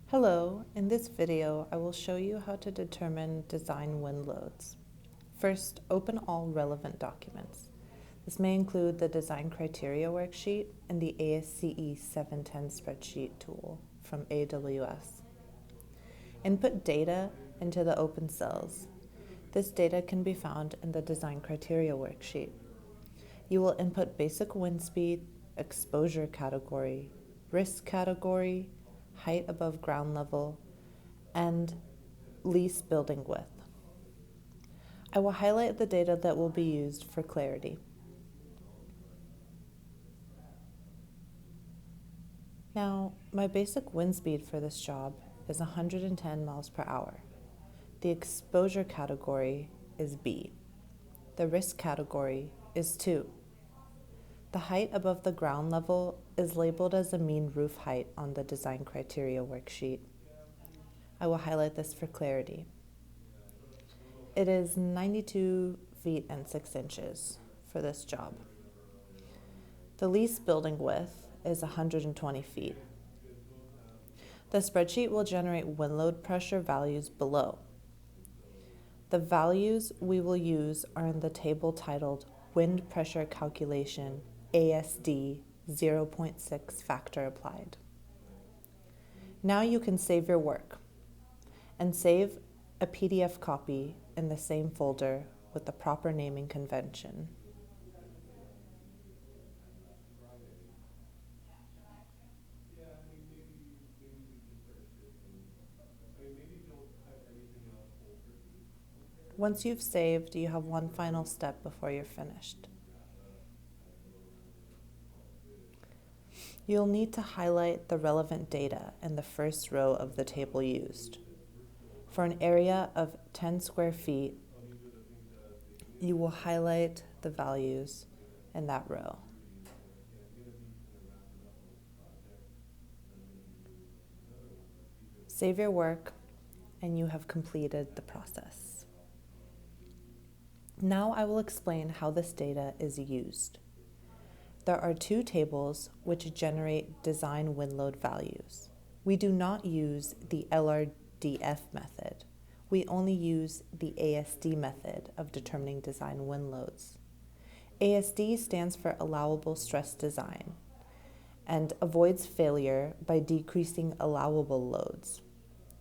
Hello, in this video I will show you how to determine design wind loads. First, open all relevant documents. This may include the Design Criteria worksheet and the ASCE 710 spreadsheet tool from AWS. Input data into the open cells. This data can be found in the Design Criteria worksheet. You will input basic wind speed, exposure category, risk category, height above ground level, and lease building width. I will highlight the data that will be used for clarity. Now, my basic wind speed for this job is 110 miles per hour. The exposure category is B. The risk category is 2. The height above the ground level is labeled as the mean roof height on the Design Criteria worksheet. I will highlight this for clarity. It is 92 feet and 6 inches for this job. The lease building width is 120 feet. The spreadsheet will generate wind load pressure values below. The values we will use are in the table titled Wind Pressure Calculation ASD 0.6 factor applied. Now you can save your work and save a PDF copy in the same folder with the proper naming convention. Once you've saved, you have one final step before you're finished. You'll need to highlight the relevant data in the first row of the table used. For an area of 10 square feet, you will highlight the values in that row. Save your work, and you have completed the process. Now I will explain how this data is used. There are two tables which generate design wind load values. We do not use the LRDF method. We only use the ASD method of determining design wind loads. ASD stands for Allowable Stress Design and avoids failure by decreasing allowable loads.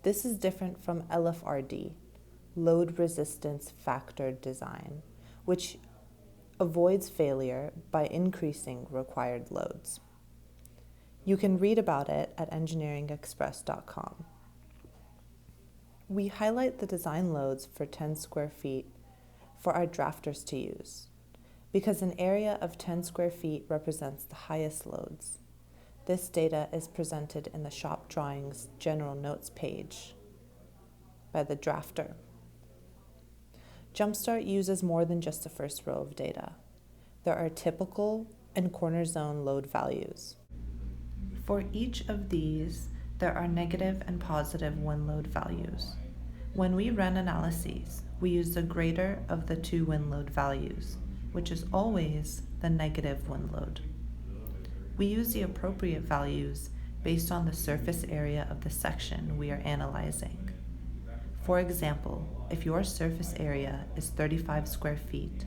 This is different from LFRD, Load Resistance Factor Design, which avoids failure by increasing required loads. You can read about it at engineeringexpress.com. We highlight the design loads for 10 square feet for our drafters to use, because an area of 10 square feet represents the highest loads. This data is presented in the shop drawings general notes page by the drafter. Jumpstart uses more than just the first row of data. There are typical and corner zone load values. For each of these, there are negative and positive wind load values. When we run analyses, we use the greater of the two wind load values, which is always the negative wind load. We use the appropriate values based on the surface area of the section we are analyzing. For example, if your surface area is 35 square feet,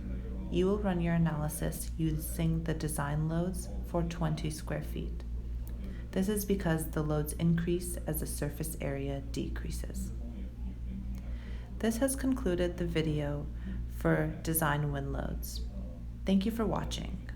you will run your analysis using the design loads for 20 square feet. This is because the loads increase as the surface area decreases. This has concluded the video for design wind loads. Thank you for watching.